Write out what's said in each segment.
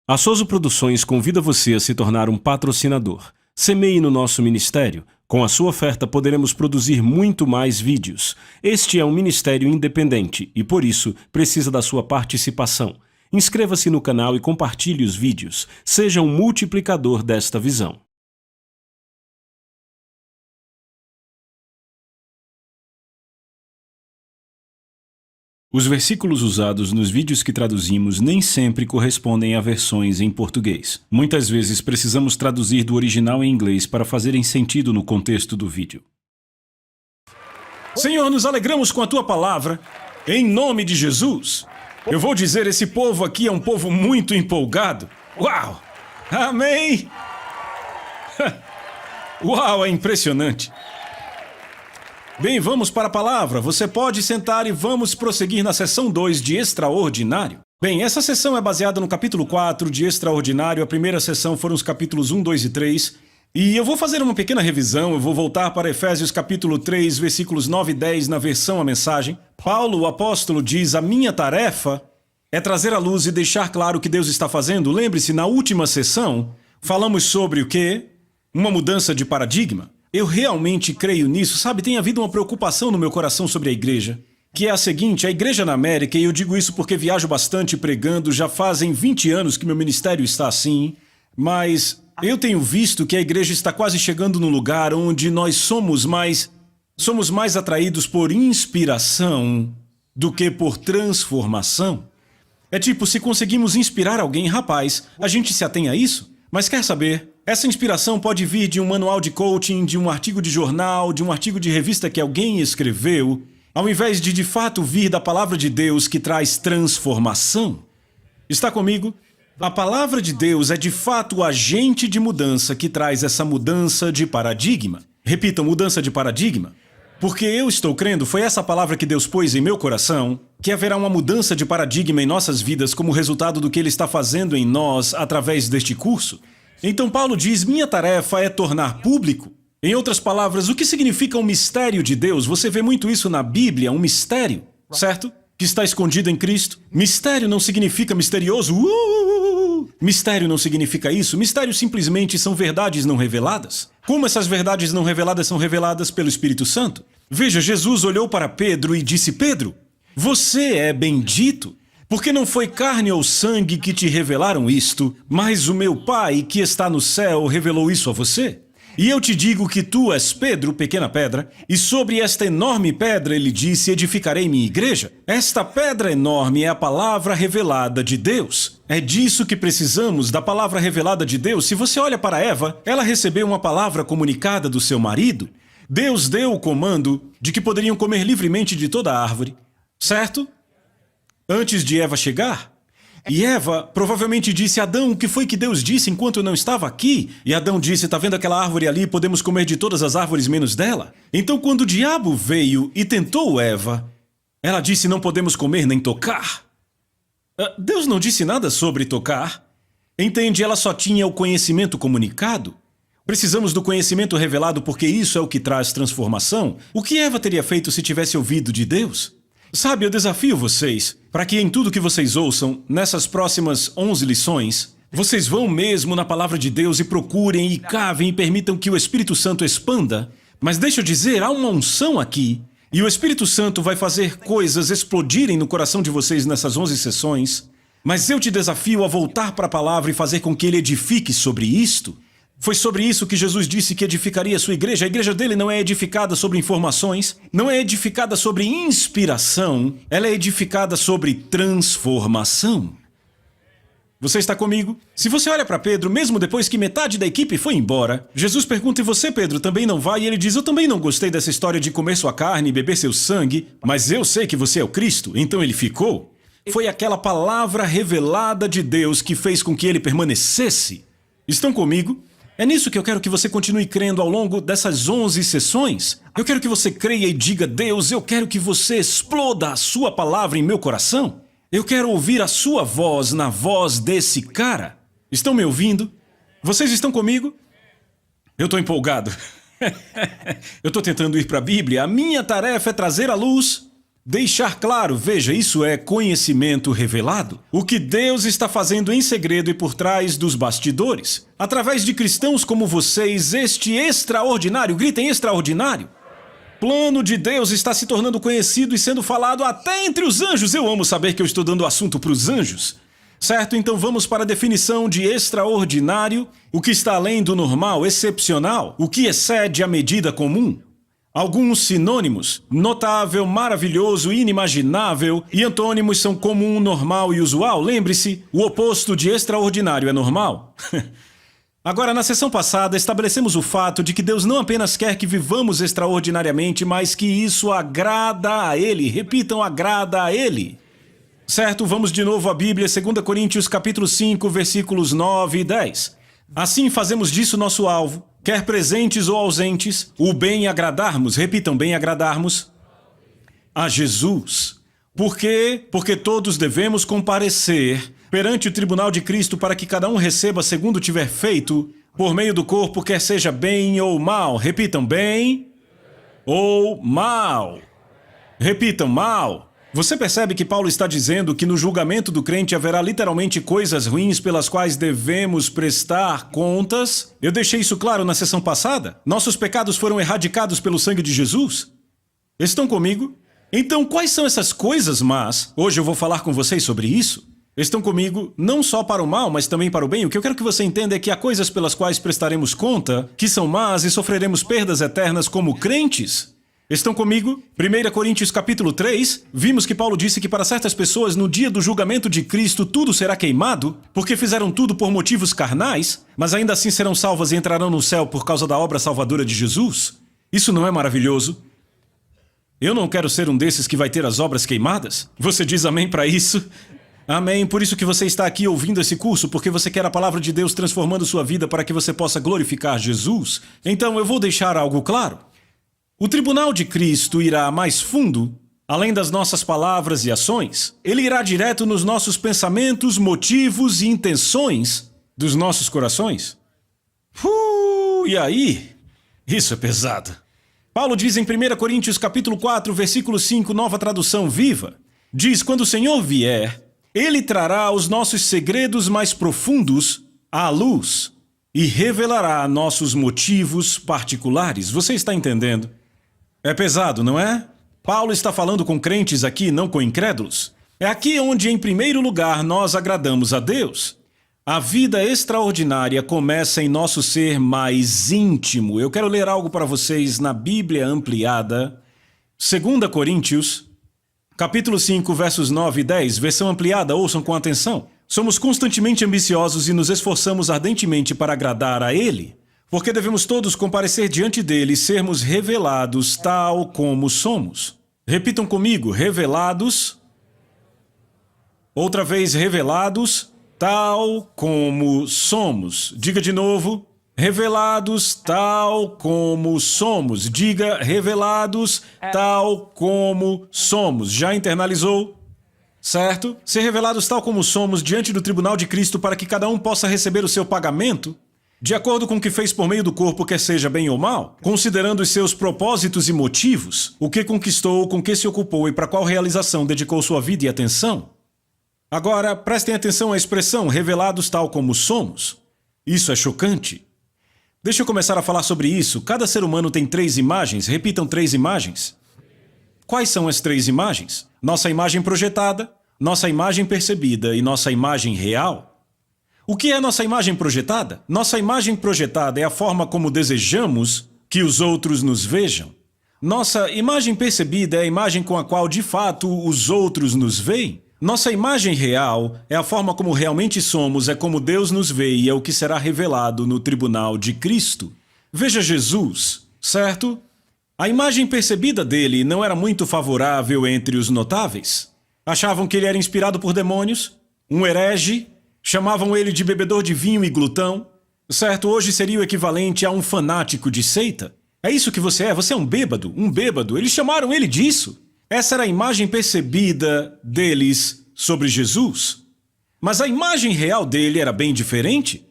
A Soso Produções convida você a se tornar um patrocinador. Semeie no nosso ministério. Com a sua oferta poderemos produzir muito mais vídeos. Este é um ministério independente e, por isso, precisa da sua participação. Inscreva-se no canal e compartilhe os vídeos. Seja um multiplicador desta visão. Os versículos usados nos vídeos que traduzimos nem sempre correspondem a versões em português. Muitas vezes precisamos traduzir do original em inglês para fazerem sentido no contexto do vídeo. Senhor, nos alegramos com a Tua palavra, em nome de Jesus. Eu vou dizer, esse povo aqui é um povo muito empolgado. Uau! Amém! Uau, é impressionante. Bem, vamos para a palavra. Você pode sentar e vamos prosseguir na sessão 2 de Extraordinário. Bem, essa sessão é baseada no capítulo 4 de Extraordinário. A primeira sessão foram os capítulos 1, 2 e 3. E eu vou fazer uma pequena revisão. Eu vou voltar para Efésios capítulo 3, versículos 9 e 10 na versão A Mensagem. Paulo, o apóstolo, diz: a minha tarefa é trazer à luz e deixar claro o que Deus está fazendo. Lembre-se, na última sessão, falamos sobre o quê? Uma mudança de paradigma. Eu realmente creio nisso, sabe? Tem havido uma preocupação no meu coração sobre a igreja, que é a seguinte: a igreja na América, e eu digo isso porque viajo bastante pregando, já fazem 20 anos que meu ministério está assim, mas eu tenho visto que a igreja está quase chegando num lugar onde nós somos mais atraídos por inspiração do que por transformação. É tipo, se conseguimos inspirar alguém, rapaz, a gente se atém a isso? Mas quer saber? Essa inspiração pode vir de um manual de coaching, de um artigo de jornal, de um artigo de revista que alguém escreveu, ao invés de fato vir da palavra de Deus que traz transformação. Está comigo? A palavra de Deus é de fato o agente de mudança que traz essa mudança de paradigma. Repita, mudança de paradigma. Porque eu estou crendo, foi essa palavra que Deus pôs em meu coração, que haverá uma mudança de paradigma em nossas vidas como resultado do que Ele está fazendo em nós através deste curso. Então Paulo diz, minha tarefa é tornar público. Em outras palavras, o que significa um mistério de Deus? Você vê muito isso na Bíblia, um mistério, certo? Que está escondido em Cristo. Mistério não significa misterioso. Mistério não significa isso. Mistério simplesmente são verdades não reveladas. Como essas verdades não reveladas são reveladas pelo Espírito Santo? Veja, Jesus olhou para Pedro e disse, Pedro, você é bendito, porque não foi carne ou sangue que te revelaram isto, mas o meu Pai que está no céu revelou isso a você. E eu te digo que tu és Pedro, pequena pedra, e sobre esta enorme pedra, ele disse, edificarei minha igreja. Esta pedra enorme é a palavra revelada de Deus. É disso que precisamos, da palavra revelada de Deus. Se você olha para Eva, ela recebeu uma palavra comunicada do seu marido. Deus deu o comando de que poderiam comer livremente de toda a árvore, certo? Antes de Eva chegar. E Eva provavelmente disse, Adão, o que foi que Deus disse enquanto eu não estava aqui? E Adão disse, tá vendo aquela árvore ali? Podemos comer de todas as árvores menos dela? Então quando o diabo veio e tentou Eva, ela disse, não podemos comer nem tocar. Deus não disse nada sobre tocar. Entende? Ela só tinha o conhecimento comunicado. Precisamos do conhecimento revelado porque isso é o que traz transformação. O que Eva teria feito se tivesse ouvido de Deus? Sabe, eu desafio vocês, para que em tudo que vocês ouçam, nessas próximas 11 lições, vocês vão mesmo na palavra de Deus e procurem e cavem e permitam que o Espírito Santo expanda. Mas deixa eu dizer, há uma unção aqui, e o Espírito Santo vai fazer coisas explodirem no coração de vocês nessas 11 sessões, mas eu te desafio a voltar para a palavra e fazer com que ele edifique sobre isto. Foi sobre isso que Jesus disse que edificaria a sua igreja. A igreja dele não é edificada sobre informações, não é edificada sobre inspiração, ela é edificada sobre transformação. Você está comigo? Se você olha para Pedro, mesmo depois que metade da equipe foi embora, Jesus pergunta, e você, Pedro, também não vai? E ele diz, eu também não gostei dessa história de comer sua carne e beber seu sangue, mas eu sei que você é o Cristo, então ele ficou. Foi aquela palavra revelada de Deus que fez com que ele permanecesse. Estão comigo? É nisso que eu quero que você continue crendo ao longo dessas 11 sessões. Eu quero que você creia e diga, Deus, eu quero que você exploda a sua palavra em meu coração. Eu quero ouvir a sua voz na voz desse cara. Estão me ouvindo? Vocês estão comigo? Eu estou empolgado. Eu estou tentando ir para a Bíblia. A minha tarefa é trazer à luz Deixar claro, veja, isso é conhecimento revelado. O que Deus está fazendo em segredo e por trás dos bastidores. Através de cristãos como vocês, este extraordinário, gritem extraordinário. Plano de Deus está se tornando conhecido e sendo falado até entre os anjos. Eu amo saber que eu estou dando assunto para os anjos. Certo? Então vamos para a definição de extraordinário. O que está além do normal, excepcional. O que excede a medida comum. Alguns sinônimos: notável, maravilhoso, inimaginável, e antônimos são comum, normal e usual. Lembre-se, o oposto de extraordinário é normal. Agora, na sessão passada, estabelecemos o fato de que Deus não apenas quer que vivamos extraordinariamente, mas que isso agrada a Ele. Repitam, agrada a Ele. Certo? Vamos de novo à Bíblia, 2 Coríntios capítulo 5, versículos 9 e 10. Assim fazemos disso nosso alvo, quer presentes ou ausentes, o bem agradarmos, repitam, bem agradarmos, a Jesus. Por quê? Porque todos devemos comparecer perante o tribunal de Cristo para que cada um receba segundo tiver feito, por meio do corpo, quer seja bem ou mal. Repitam, bem ou mal. Repitam, mal. Você percebe que Paulo está dizendo que no julgamento do crente haverá literalmente coisas ruins pelas quais devemos prestar contas? Eu deixei isso claro na sessão passada. Nossos pecados foram erradicados pelo sangue de Jesus. Estão comigo? Então, quais são essas coisas más? Hoje eu vou falar com vocês sobre isso. Estão comigo não só para o mal, mas também para o bem. O que eu quero que você entenda é que há coisas pelas quais prestaremos conta, que são más e sofreremos perdas eternas como crentes. Estão comigo? 1 Coríntios capítulo 3, vimos que Paulo disse que para certas pessoas no dia do julgamento de Cristo tudo será queimado, porque fizeram tudo por motivos carnais, mas ainda assim serão salvas e entrarão no céu por causa da obra salvadora de Jesus. Isso não é maravilhoso? Eu não quero ser um desses que vai ter as obras queimadas. Você diz amém para isso? Amém. Por isso que você está aqui ouvindo esse curso, porque você quer a palavra de Deus transformando sua vida para que você possa glorificar Jesus. Então eu vou deixar algo claro. O tribunal de Cristo irá mais fundo, além das nossas palavras e ações. Ele irá direto nos nossos pensamentos, motivos e intenções dos nossos corações. E aí? Isso é pesado. Paulo diz em 1 Coríntios capítulo 4, versículo 5, nova tradução viva. Diz, quando o Senhor vier, Ele trará os nossos segredos mais profundos à luz e revelará nossos motivos particulares. Você está entendendo? É pesado, não é? Paulo está falando com crentes aqui, não com incrédulos. É aqui onde, em primeiro lugar, nós agradamos a Deus. A vida extraordinária começa em nosso ser mais íntimo. Eu quero ler algo para vocês na Bíblia ampliada. 2 Coríntios, capítulo 5, versos 9 e 10, versão ampliada, ouçam com atenção. Somos constantemente ambiciosos e nos esforçamos ardentemente para agradar a Ele. Porque devemos todos comparecer diante dele e sermos revelados tal como somos. Repitam comigo, revelados. Outra vez, revelados tal como somos. Diga de novo, revelados tal como somos. Diga, revelados tal como somos. Já internalizou? Certo? Ser revelados tal como somos diante do tribunal de Cristo para que cada um possa receber o seu pagamento de acordo com o que fez por meio do corpo, quer seja bem ou mal, considerando os seus propósitos e motivos, o que conquistou, com que se ocupou e para qual realização dedicou sua vida e atenção. Agora, prestem atenção à expressão revelados tal como somos. Isso é chocante. Deixa eu começar a falar sobre isso. Cada ser humano tem 3 imagens. Repitam 3 imagens. Quais são as 3 imagens? Nossa imagem projetada, nossa imagem percebida e nossa imagem real. O que é nossa imagem projetada? Nossa imagem projetada é a forma como desejamos que os outros nos vejam. Nossa imagem percebida é a imagem com a qual, de fato, os outros nos veem. Nossa imagem real é a forma como realmente somos, é como Deus nos vê e é o que será revelado no tribunal de Cristo. Veja Jesus, certo? A imagem percebida dele não era muito favorável entre os notáveis. Achavam que ele era inspirado por demônios, um herege. Chamavam ele de bebedor de vinho e glutão. Certo, hoje seria o equivalente a um fanático de seita. É isso que você é um bêbado, um bêbado. Eles chamaram ele disso. Essa era a imagem percebida deles sobre Jesus. Mas a imagem real dele era bem diferente.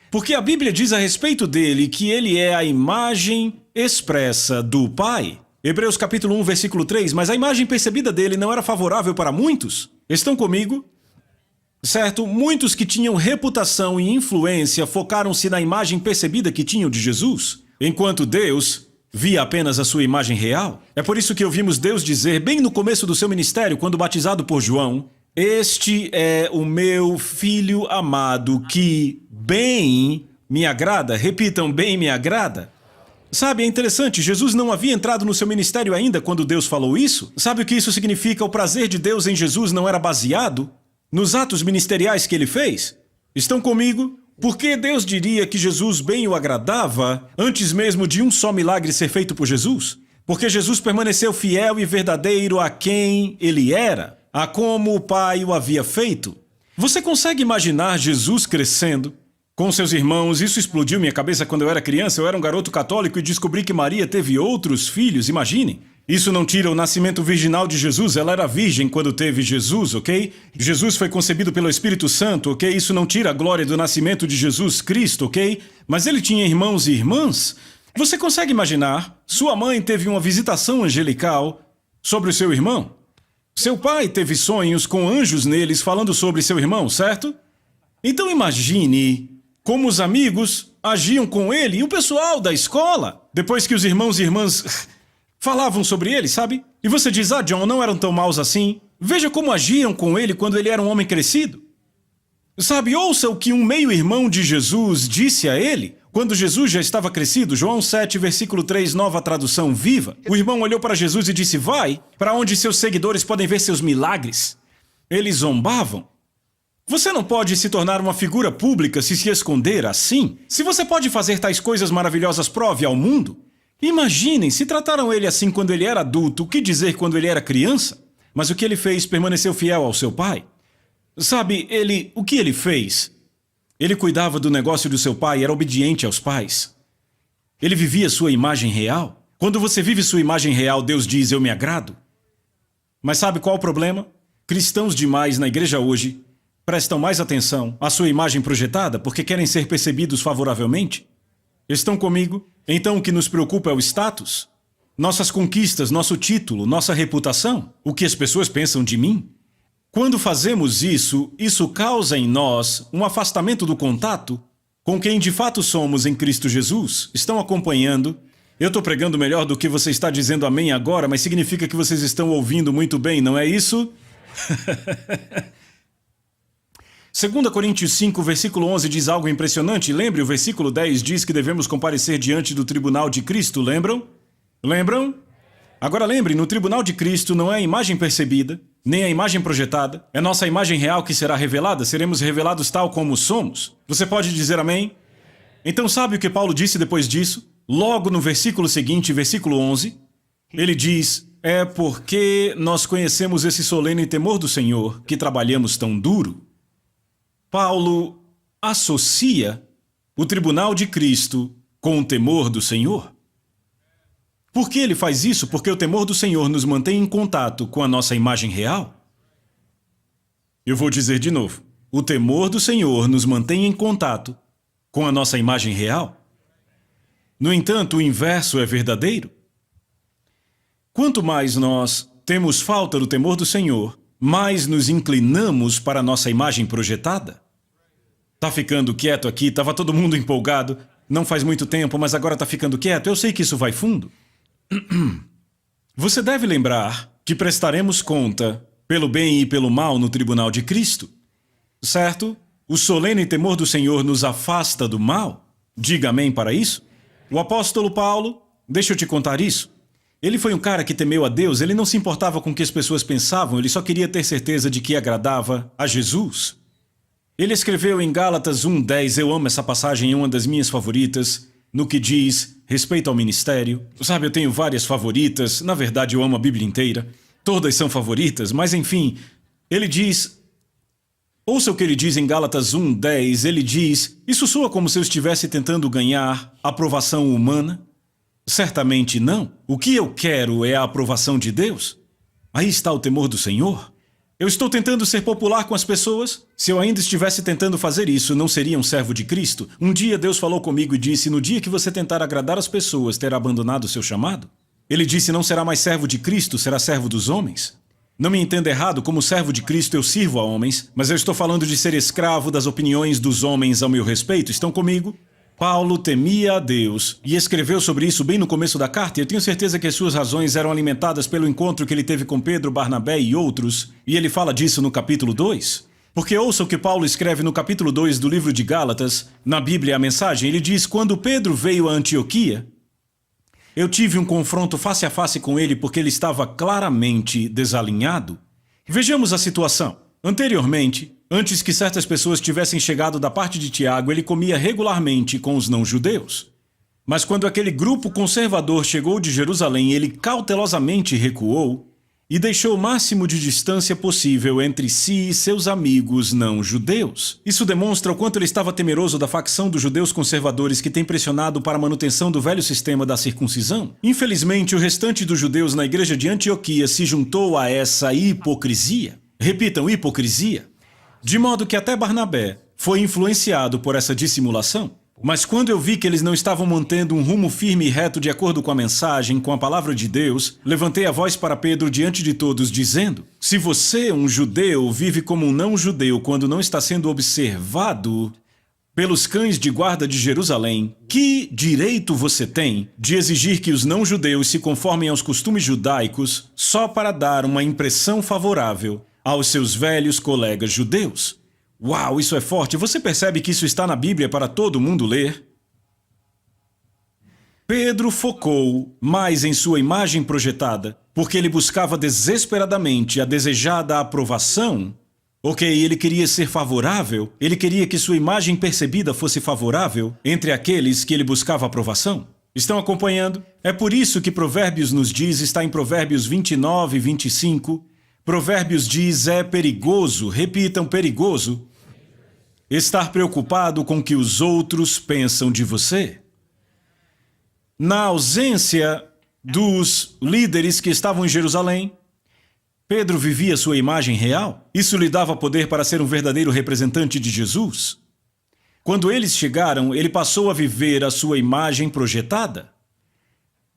Porque a Bíblia diz a respeito dele que ele é a imagem expressa do Pai. Hebreus capítulo 1, versículo 3, mas a imagem percebida dele não era favorável para muitos. Estão comigo? Certo? Muitos que tinham reputação e influência focaram-se na imagem percebida que tinham de Jesus, enquanto Deus via apenas a sua imagem real. É por isso que ouvimos Deus dizer, bem no começo do seu ministério, quando batizado por João, este é o meu filho amado que bem me agrada. Repitam, bem me agrada. Sabe, é interessante, Jesus não havia entrado no seu ministério ainda quando Deus falou isso. Sabe o que isso significa? O prazer de Deus em Jesus não era baseado nos atos ministeriais que ele fez? Estão comigo? Por que Deus diria que Jesus bem o agradava antes mesmo de um só milagre ser feito por Jesus? Porque Jesus permaneceu fiel e verdadeiro a quem ele era, a como o Pai o havia feito. Você consegue imaginar Jesus crescendo com seus irmãos? Isso explodiu minha cabeça quando eu era criança. Eu era um garoto católico e descobri que Maria teve outros filhos, imaginem. Isso não tira o nascimento virginal de Jesus, ela era virgem quando teve Jesus, ok? Jesus foi concebido pelo Espírito Santo, ok? Isso não tira a glória do nascimento de Jesus Cristo, ok? Mas ele tinha irmãos e irmãs. Você consegue imaginar? Sua mãe teve uma visitação angelical sobre o seu irmão. Seu pai teve sonhos com anjos neles falando sobre seu irmão, certo? Então imagine como os amigos agiam com ele e o pessoal da escola, depois que os irmãos e irmãs falavam sobre ele, sabe? E você diz, John, não eram tão maus assim. Veja como agiam com ele quando ele era um homem crescido. Sabe, ouça o que um meio-irmão de Jesus disse a ele quando Jesus já estava crescido. João 7, versículo 3, nova tradução viva. O irmão olhou para Jesus e disse, vai para onde seus seguidores podem ver seus milagres. Eles zombavam. Você não pode se tornar uma figura pública se esconder assim. Se você pode fazer tais coisas maravilhosas, prove ao mundo. Imaginem, se trataram ele assim quando ele era adulto, o que dizer quando ele era criança? Mas o que ele fez permaneceu fiel ao seu pai. Sabe, o que ele fez? Ele cuidava do negócio do seu pai, era obediente aos pais. Ele vivia sua imagem real. Quando você vive sua imagem real, Deus diz, eu me agrado. Mas sabe qual o problema? Cristãos demais na igreja hoje prestam mais atenção à sua imagem projetada porque querem ser percebidos favoravelmente. Estão comigo? Então o que nos preocupa é o status? Nossas conquistas, nosso título, nossa reputação? O que as pessoas pensam de mim? Quando fazemos isso, isso causa em nós um afastamento do contato com quem de fato somos em Cristo Jesus. Estão acompanhando? Eu estou pregando melhor do que você está dizendo amém agora, mas significa que vocês estão ouvindo muito bem, não é isso? 2 Coríntios 5, versículo 11 diz algo impressionante. Lembre, o versículo 10 diz que devemos comparecer diante do tribunal de Cristo, lembram? Lembram? Agora lembre, no tribunal de Cristo não é a imagem percebida, nem a imagem projetada. É nossa imagem real que será revelada, seremos revelados tal como somos. Você pode dizer amém? Então sabe o que Paulo disse depois disso? Logo no versículo seguinte, versículo 11, ele diz, é porque nós conhecemos esse solene temor do Senhor que trabalhamos tão duro. Paulo associa o tribunal de Cristo com o temor do Senhor. Por que ele faz isso? Porque o temor do Senhor nos mantém em contato com a nossa imagem real. Eu vou dizer de novo. O temor do Senhor nos mantém em contato com a nossa imagem real. No entanto, o inverso é verdadeiro. Quanto mais nós temos falta do temor do Senhor, mais nos inclinamos para a nossa imagem projetada. Tá ficando quieto aqui, tava todo mundo empolgado. Não faz muito tempo, mas agora tá ficando quieto. Eu sei que isso vai fundo. Você deve lembrar que prestaremos conta pelo bem e pelo mal no tribunal de Cristo. Certo? O solene temor do Senhor nos afasta do mal. Diga amém para isso. O apóstolo Paulo, deixa eu te contar isso. Ele foi um cara que temeu a Deus, ele não se importava com o que as pessoas pensavam, ele só queria ter certeza de que agradava a Jesus. Ele escreveu em Gálatas 1:10, eu amo essa passagem, é uma das minhas favoritas, no que diz respeito ao ministério. Sabe, eu tenho várias favoritas, na verdade eu amo a Bíblia inteira, todas são favoritas, mas enfim, ele diz, ouça o que ele diz em Gálatas 1:10, ele diz, isso soa como se eu estivesse tentando ganhar aprovação humana? Certamente não. O que eu quero é a aprovação de Deus. Aí está o temor do Senhor. Eu estou tentando ser popular com as pessoas? Se eu ainda estivesse tentando fazer isso, não seria um servo de Cristo? Um dia Deus falou comigo e disse, no dia que você tentar agradar as pessoas, terá abandonado o seu chamado? Ele disse: não será mais servo de Cristo, será servo dos homens. Não me entenda errado, como servo de Cristo eu sirvo a homens, mas eu estou falando de ser escravo das opiniões dos homens ao meu respeito. Estão comigo? Paulo temia a Deus e escreveu sobre isso bem no começo da carta, e eu tenho certeza que as suas razões eram alimentadas pelo encontro que ele teve com Pedro, Barnabé e outros, e ele fala disso no capítulo 2. Porque ouça o que Paulo escreve no capítulo 2 do livro de Gálatas, na Bíblia a Mensagem. Ele diz: quando Pedro veio a Antioquia, eu tive um confronto face a face com ele porque ele estava claramente desalinhado. Vejamos a situação. Anteriormente, antes que certas pessoas tivessem chegado da parte de Tiago, ele comia regularmente com os não-judeus. Mas quando aquele grupo conservador chegou de Jerusalém, ele cautelosamente recuou e deixou o máximo de distância possível entre si e seus amigos não-judeus. Isso demonstra o quanto ele estava temeroso da facção dos judeus conservadores que tem pressionado para a manutenção do velho sistema da circuncisão. Infelizmente, o restante dos judeus na igreja de Antioquia se juntou a essa hipocrisia. Repitam, hipocrisia. De modo que até Barnabé foi influenciado por essa dissimulação. Mas quando eu vi que eles não estavam mantendo um rumo firme e reto de acordo com a mensagem, com a palavra de Deus, levantei a voz para Pedro diante de todos, dizendo: se você, um judeu, vive como um não-judeu quando não está sendo observado pelos cães de guarda de Jerusalém, que direito você tem de exigir que os não-judeus se conformem aos costumes judaicos só para dar uma impressão favorável aos seus velhos colegas judeus? Uau, isso é forte. Você percebe que isso está na Bíblia para todo mundo ler? Pedro focou mais em sua imagem projetada, porque ele buscava desesperadamente a desejada aprovação. Ok, ele queria ser favorável, ele queria que sua imagem percebida fosse favorável entre aqueles que ele buscava aprovação. Estão acompanhando? É por isso que Provérbios nos diz, está em Provérbios 29 e 25, Provérbios diz: é perigoso, repitam, perigoso, estar preocupado com o que os outros pensam de você. Na ausência dos líderes que estavam em Jerusalém, Pedro vivia sua imagem real. Isso lhe dava poder para ser um verdadeiro representante de Jesus. Quando eles chegaram, ele passou a viver a sua imagem projetada.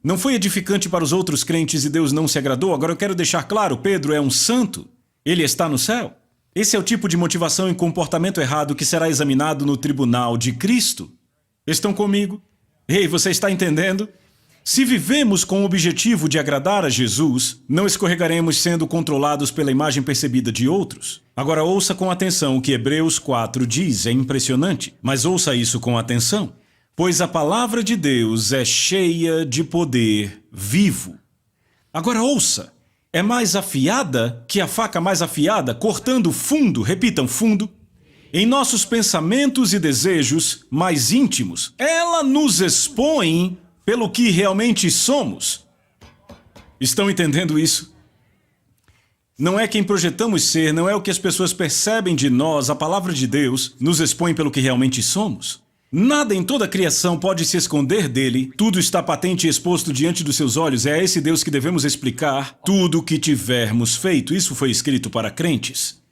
Não foi edificante para os outros crentes e Deus não se agradou. Agora eu quero deixar claro, Pedro é um santo. Ele está no céu. Esse é o tipo de motivação e comportamento errado que será examinado no tribunal de Cristo. Estão comigo? Ei, você está entendendo? Se vivemos com o objetivo de agradar a Jesus, não escorregaremos sendo controlados pela imagem percebida de outros. Agora ouça com atenção o que Hebreus 4 diz, é impressionante, mas ouça isso com atenção. Pois a palavra de Deus é cheia de poder vivo. Agora ouça, é mais afiada que a faca mais afiada, cortando fundo, repitam, fundo, em nossos pensamentos e desejos mais íntimos. Ela nos expõe pelo que realmente somos. Estão entendendo isso? Não é quem projetamos ser, não é o que as pessoas percebem de nós, a palavra de Deus nos expõe pelo que realmente somos. Nada em toda a criação pode se esconder dele, tudo está patente e exposto diante dos seus olhos, é a esse Deus que devemos explicar tudo o que tivermos feito. Isso foi escrito para crentes.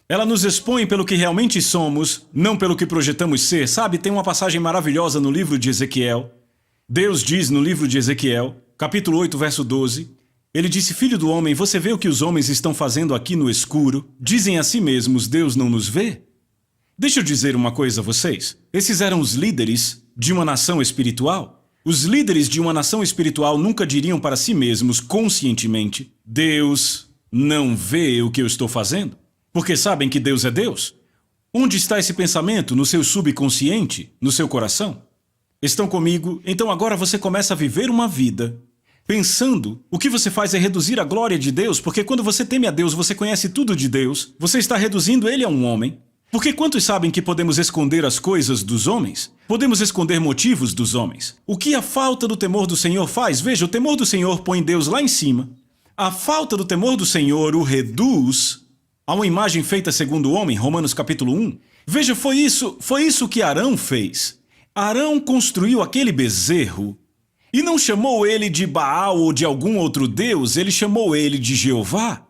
Ela nos expõe pelo que realmente somos, não pelo que projetamos ser. Sabe, tem uma passagem maravilhosa no livro de Ezequiel. Deus diz no livro de Ezequiel, capítulo 8, verso 12, ele disse: filho do homem, você vê o que os homens estão fazendo aqui no escuro? Dizem a si mesmos, Deus não nos vê? Deixa eu dizer uma coisa a vocês. Esses eram os líderes de uma nação espiritual. Os líderes de uma nação espiritual nunca diriam para si mesmos, conscientemente, Deus não vê o que eu estou fazendo. Porque sabem que Deus é Deus. Onde está esse pensamento? No seu subconsciente? No seu coração? Estão comigo? Então agora você começa a viver uma vida pensando, o que você faz é reduzir a glória de Deus, porque quando você teme a Deus, você conhece tudo de Deus, você está reduzindo ele a um homem. Porque quantos sabem que podemos esconder as coisas dos homens? Podemos esconder motivos dos homens. O que a falta do temor do Senhor faz? Veja, o temor do Senhor põe Deus lá em cima. A falta do temor do Senhor o reduz a uma imagem feita segundo o homem, Romanos capítulo 1. Veja, foi isso que Arão fez. Arão construiu aquele bezerro e não chamou ele de Baal ou de algum outro deus, ele chamou ele de Jeová.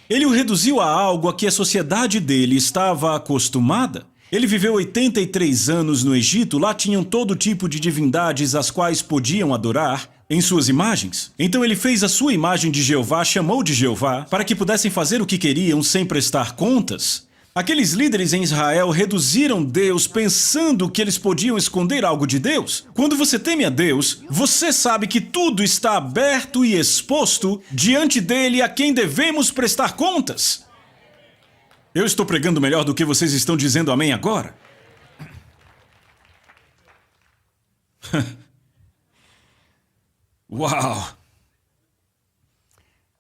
Ele o reduziu a algo a que a sociedade dele estava acostumada. Ele viveu 83 anos no Egito, lá tinham todo tipo de divindades às quais podiam adorar, em suas imagens. Então ele fez a sua imagem de Jeová, chamou de Jeová, para que pudessem fazer o que queriam sem prestar contas. Aqueles líderes em Israel reduziram Deus pensando que eles podiam esconder algo de Deus. Quando você teme a Deus, você sabe que tudo está aberto e exposto diante dele a quem devemos prestar contas. Eu estou pregando melhor do que vocês estão dizendo amém agora? Uau!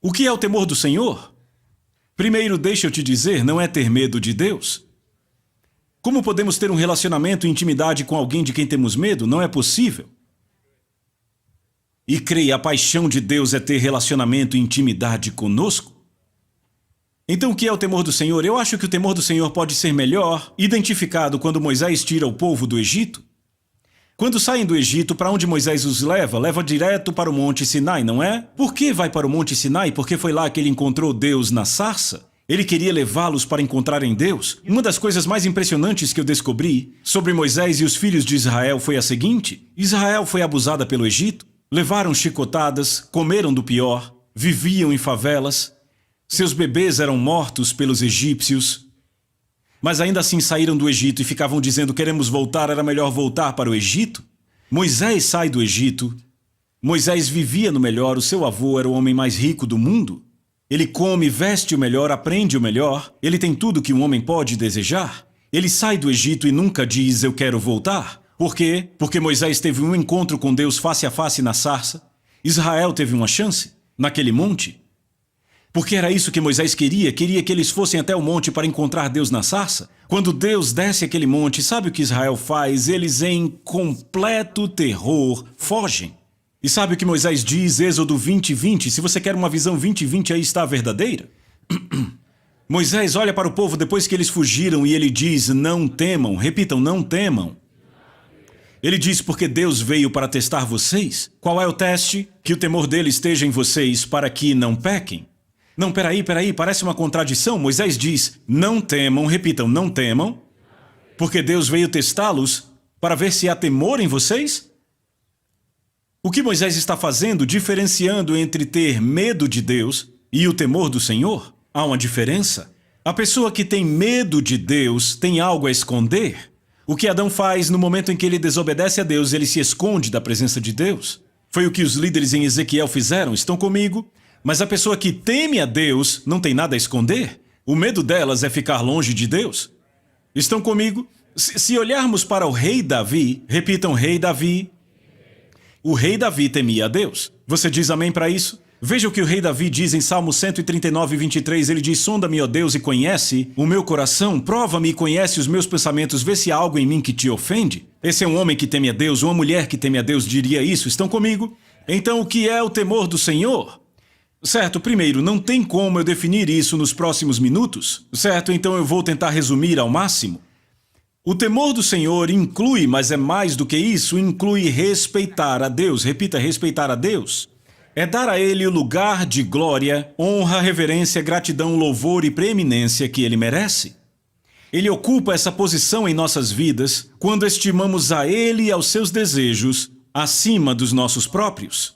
O que é o temor do Senhor? Primeiro, deixa eu te dizer, não é ter medo de Deus. Como podemos ter um relacionamento e intimidade com alguém de quem temos medo? Não é possível. E creia, a paixão de Deus é ter relacionamento e intimidade conosco. Então, o que é o temor do Senhor? Eu acho que o temor do Senhor pode ser melhor identificado quando Moisés tira o povo do Egito. Quando saem do Egito, para onde Moisés os leva? Leva direto para o Monte Sinai, não é? Por que vai para o Monte Sinai? Porque foi lá que ele encontrou Deus na sarça. Ele queria levá-los para encontrarem Deus. Uma das coisas mais impressionantes que eu descobri sobre Moisés e os filhos de Israel foi a seguinte: Israel foi abusada pelo Egito, levaram chicotadas, comeram do pior, viviam em favelas, seus bebês eram mortos pelos egípcios. Mas ainda assim saíram do Egito e ficavam dizendo: queremos voltar, era melhor voltar para o Egito. Moisés sai do Egito. Moisés vivia no melhor, o seu avô era o homem mais rico do mundo. Ele come, veste o melhor, aprende o melhor. Ele tem tudo que um homem pode desejar. Ele sai do Egito e nunca diz: eu quero voltar. Por quê? Porque Moisés teve um encontro com Deus face a face na sarça. Israel teve uma chance naquele monte. Porque era isso que Moisés queria que eles fossem até o monte para encontrar Deus na sarça. Quando Deus desce aquele monte, sabe o que Israel faz? Eles, em completo terror, fogem. E sabe o que Moisés diz, Êxodo 20:20? Se você quer uma visão 20:20, aí está a verdadeira. Moisés olha para o povo depois que eles fugiram e ele diz: não temam. Repitam, não temam. Ele diz: porque Deus veio para testar vocês. Qual é o teste? Que o temor dele esteja em vocês para que não pequem. Não, peraí, parece uma contradição. Moisés diz: não temam, repitam, não temam, porque Deus veio testá-los para ver se há temor em vocês? O que Moisés está fazendo, diferenciando entre ter medo de Deus e o temor do Senhor? Há uma diferença. A pessoa que tem medo de Deus tem algo a esconder. O que Adão faz no momento em que ele desobedece a Deus, ele se esconde da presença de Deus. Foi o que os líderes em Ezequiel fizeram. Estão comigo? Mas a pessoa que teme a Deus não tem nada a esconder. O medo delas é ficar longe de Deus. Estão comigo? Se olharmos para o rei Davi, repitam, rei Davi. O rei Davi temia a Deus. Você diz amém para isso? Veja o que o rei Davi diz em Salmo 139:23. Ele diz: sonda-me, ó Deus, e conhece o meu coração. Prova-me e conhece os meus pensamentos. Vê se há algo em mim que te ofende. Esse é um homem que teme a Deus. Uma mulher que teme a Deus diria isso. Estão comigo? Então, o que é o temor do Senhor? Certo, primeiro, não tem como eu definir isso nos próximos minutos. Certo, então eu vou tentar resumir ao máximo. O temor do Senhor inclui, mas é mais do que isso, inclui respeitar a Deus. Repita, respeitar a Deus. É dar a Ele o lugar de glória, honra, reverência, gratidão, louvor e preeminência que Ele merece. Ele ocupa essa posição em nossas vidas quando estimamos a Ele e aos seus desejos acima dos nossos próprios.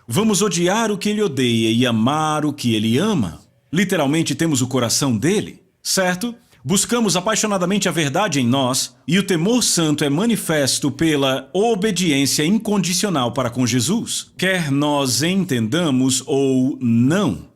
Vamos odiar o que Ele odeia e amar o que Ele ama. Literalmente temos o coração dele, certo? Buscamos apaixonadamente a verdade em nós e o temor santo é manifesto pela obediência incondicional para com Jesus, quer nós entendamos ou não.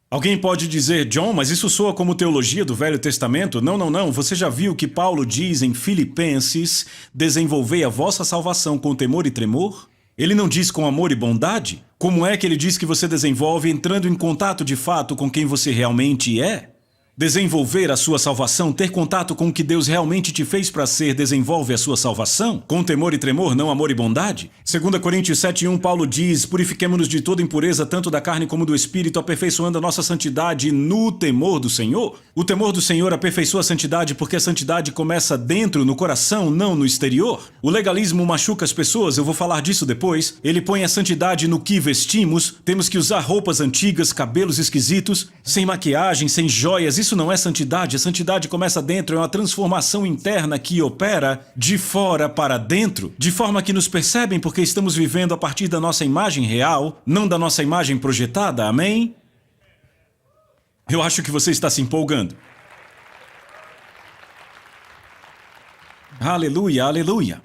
Alguém pode dizer: John, mas isso soa como teologia do Velho Testamento? Não. Você já viu que Paulo diz em Filipenses: desenvolvei a vossa salvação com temor e tremor? Ele não diz com amor e bondade? Como é que ele diz que você desenvolve entrando em contato de fato com quem você realmente é? Desenvolver a sua salvação, ter contato com o que Deus realmente te fez para ser, desenvolve a sua salvação? Com temor e tremor, não amor e bondade? 2 Coríntios 7:1, Paulo diz: purifiquemo-nos de toda impureza, tanto da carne como do espírito, aperfeiçoando a nossa santidade no temor do Senhor. O temor do Senhor aperfeiçoa a santidade porque a santidade começa dentro, no coração, não no exterior. O legalismo machuca as pessoas, eu vou falar disso depois. Ele põe a santidade no que vestimos, temos que usar roupas antigas, cabelos esquisitos, sem maquiagem, sem joias. isso não é santidade. A santidade começa dentro, é uma transformação interna que opera de fora para dentro, de forma que nos percebem porque estamos vivendo a partir da nossa imagem real, não da nossa imagem projetada, amém? Eu acho que você está se empolgando. Aleluia, aleluia.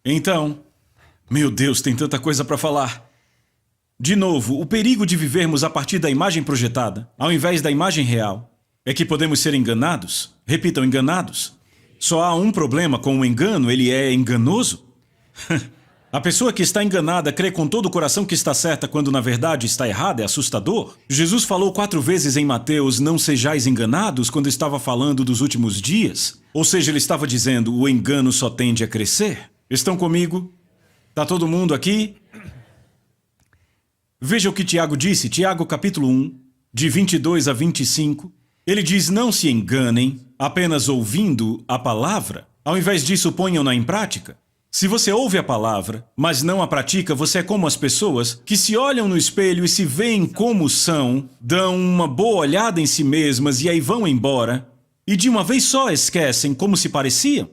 Então, meu Deus, tem tanta coisa para falar. De novo, o perigo de vivermos a partir da imagem projetada, ao invés da imagem real, é que podemos ser enganados. Repitam, enganados. Só há um problema com o engano, ele é enganoso. A pessoa que está enganada crê com todo o coração que está certa quando na verdade está errada, é assustador. Jesus falou 4 vezes em Mateus, não sejais enganados, quando estava falando dos últimos dias. Ou seja, ele estava dizendo, o engano só tende a crescer. Estão comigo? Está todo mundo aqui? Veja o que Tiago disse, Tiago capítulo 1, de 22 a 25. Ele diz, não se enganem, apenas ouvindo a palavra. Ao invés disso, ponham-na em prática. Se você ouve a palavra, mas não a pratica, você é como as pessoas que se olham no espelho e se veem como são, dão uma boa olhada em si mesmas e aí vão embora, e de uma vez só esquecem como se pareciam.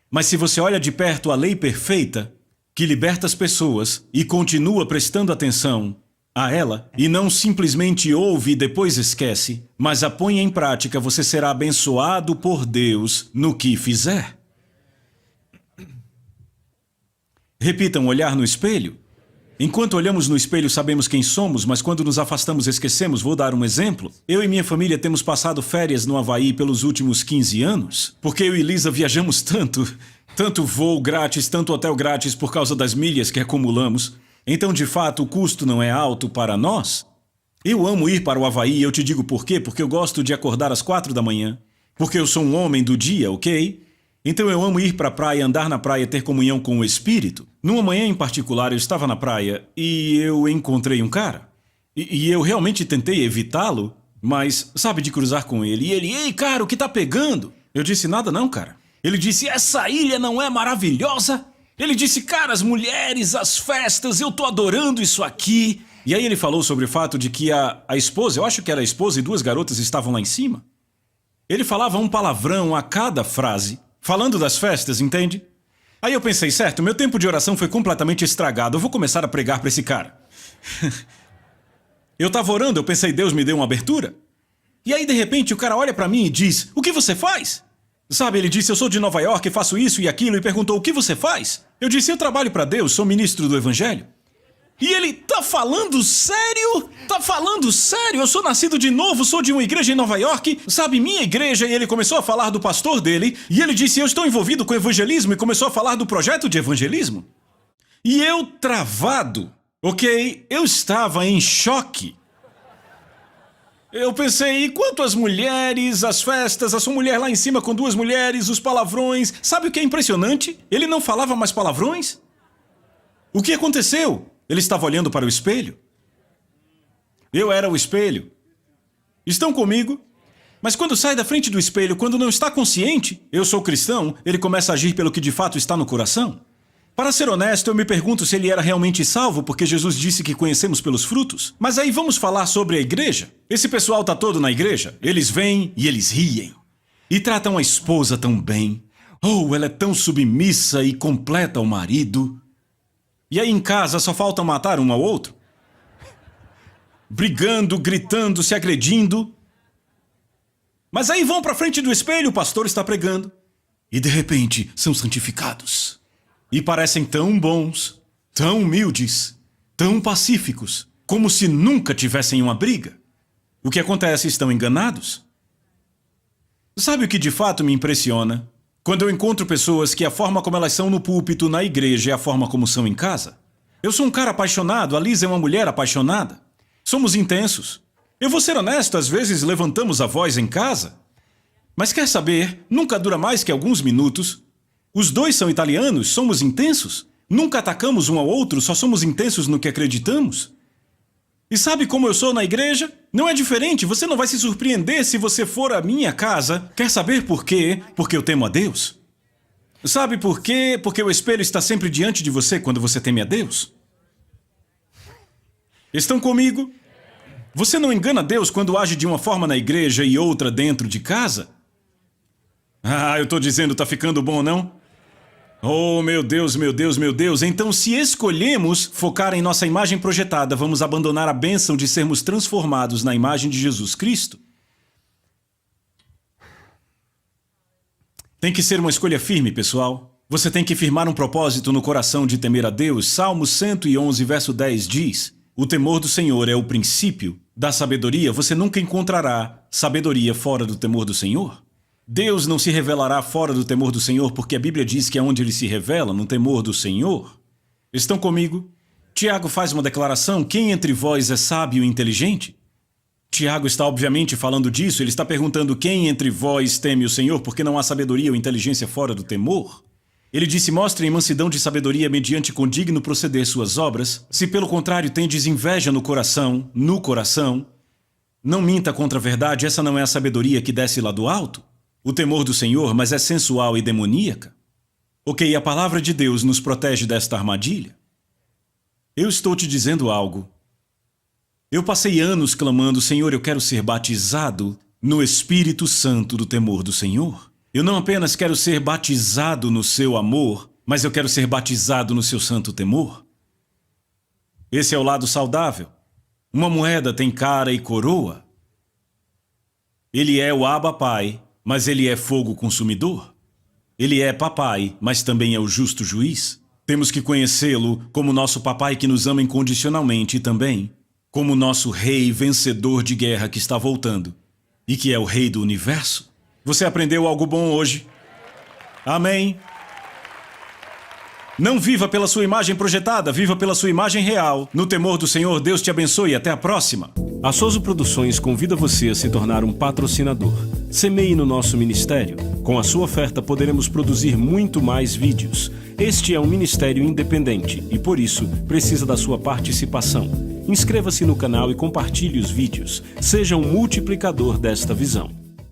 Mas se você olha de perto a lei perfeita, que liberta as pessoas e continua prestando atenção a ela, e não simplesmente ouve e depois esquece, mas a põe em prática, você será abençoado por Deus no que fizer. Repitam, olhar no espelho. Enquanto olhamos no espelho sabemos quem somos, mas quando nos afastamos esquecemos. Vou dar um exemplo. Eu e minha família temos passado férias no Havaí pelos últimos 15 anos, porque eu e Lisa viajamos tanto voo grátis, tanto hotel grátis por causa das milhas que acumulamos. Então, de fato, o custo não é alto para nós. Eu amo ir para o Havaí e eu te digo por quê, porque eu gosto de acordar às 4 da manhã, porque eu sou um homem do dia, ok? Então eu amo ir para a praia, andar na praia, ter comunhão com o Espírito. Numa manhã em particular, eu estava na praia e eu encontrei um cara. E eu realmente tentei evitá-lo, mas sabe, de cruzar com ele. E ele, ei, cara, o que tá pegando? Eu disse, nada não, cara. Ele disse, essa ilha não é maravilhosa? Ele disse, cara, as mulheres, as festas, eu tô adorando isso aqui. E aí ele falou sobre o fato de que a esposa, eu acho que era a esposa e 2 garotas estavam lá em cima. Ele falava um palavrão a cada frase, falando das festas, entende? Aí eu pensei, certo, meu tempo de oração foi completamente estragado, eu vou começar a pregar para esse cara. Eu tava orando, eu pensei, Deus me deu uma abertura. E aí, de repente, o cara olha para mim e diz, o que você faz? Sabe, ele disse, eu sou de Nova York, faço isso e aquilo, e perguntou, o que você faz? Eu disse, eu trabalho para Deus, sou ministro do Evangelho. E ele, tá falando sério? Tá falando sério? Eu sou nascido de novo, sou de uma igreja em Nova York, sabe, minha igreja, e ele começou a falar do pastor dele, e ele disse, eu estou envolvido com evangelismo, e começou a falar do projeto de evangelismo. E eu travado, ok? Eu estava em choque. Eu pensei, e quanto às mulheres, as festas, a sua mulher lá em cima com 2 mulheres, os palavrões, sabe o que é impressionante? Ele não falava mais palavrões? O que aconteceu? Ele estava olhando para o espelho. Eu era o espelho. Estão comigo? Mas quando sai da frente do espelho, quando não está consciente, eu sou cristão, ele começa a agir pelo que de fato está no coração. Para ser honesto, eu me pergunto se ele era realmente salvo, porque Jesus disse que conhecemos pelos frutos. Mas aí vamos falar sobre a igreja. Esse pessoal tá todo na igreja. Eles vêm e eles riem. E tratam a esposa tão bem. Oh, ela é tão submissa e completa ao marido. E aí em casa só falta matar um ao outro. Brigando, gritando, se agredindo. Mas aí vão para frente do espelho, o pastor está pregando. E de repente são santificados. E parecem tão bons, tão humildes, tão pacíficos, como se nunca tivessem uma briga. O que acontece? Estão enganados. Sabe o que de fato me impressiona? Quando eu encontro pessoas que a forma como elas são no púlpito, na igreja, é a forma como são em casa. Eu sou um cara apaixonado, a Lisa é uma mulher apaixonada. Somos intensos. Eu vou ser honesto, às vezes levantamos a voz em casa. Mas quer saber, nunca dura mais que alguns minutos. Os 2 são italianos, somos intensos. Nunca atacamos um ao outro, só somos intensos no que acreditamos. E sabe como eu sou na igreja? Não é diferente, você não vai se surpreender se você for à minha casa. Quer saber por quê? Porque eu temo a Deus. Sabe por quê? Porque o espelho está sempre diante de você quando você teme a Deus. Estão comigo? Você não engana Deus quando age de uma forma na igreja e outra dentro de casa? Ah, eu tô dizendo, tá ficando bom, não? Oh, meu Deus, meu Deus, meu Deus. Então, se escolhemos focar em nossa imagem projetada, vamos abandonar a bênção de sermos transformados na imagem de Jesus Cristo. Tem que ser uma escolha firme, pessoal. Você tem que firmar um propósito no coração de temer a Deus. Salmo 111, verso 10 diz: o temor do Senhor é o princípio da sabedoria. Você nunca encontrará sabedoria fora do temor do Senhor. Deus não se revelará fora do temor do Senhor, porque a Bíblia diz que é onde ele se revela, no temor do Senhor. Estão comigo? Tiago faz uma declaração: quem entre vós é sábio e inteligente? Tiago está obviamente falando disso. Ele está perguntando quem entre vós teme o Senhor, porque não há sabedoria ou inteligência fora do temor. Ele disse: mostrem mansidão de sabedoria mediante condigno proceder suas obras. Se pelo contrário tendes inveja no coração, não minta contra a verdade. Essa não é a sabedoria que desce lá do alto? O temor do Senhor, mas é sensual e demoníaca. Ok, a palavra de Deus nos protege desta armadilha. Eu estou te dizendo algo. Eu passei anos clamando: Senhor, eu quero ser batizado no Espírito Santo do temor do Senhor. Eu não apenas quero ser batizado no seu amor, mas eu quero ser batizado no seu santo temor. Esse é o lado saudável. Uma moeda tem cara e coroa. Ele é o Abba Pai, mas ele é fogo consumidor. Ele é papai, mas também é o justo juiz. Temos que conhecê-lo como nosso papai que nos ama incondicionalmente e também como nosso rei vencedor de guerra que está voltando e que é o rei do universo. Você aprendeu algo bom hoje? Amém? Não viva pela sua imagem projetada, viva pela sua imagem real. No temor do Senhor, Deus te abençoe e até a próxima. A Soso Produções convida você a se tornar um patrocinador. Semeie no nosso ministério. Com a sua oferta poderemos produzir muito mais vídeos. Este é um ministério independente e, por isso, precisa da sua participação. Inscreva-se no canal e compartilhe os vídeos. Seja um multiplicador desta visão.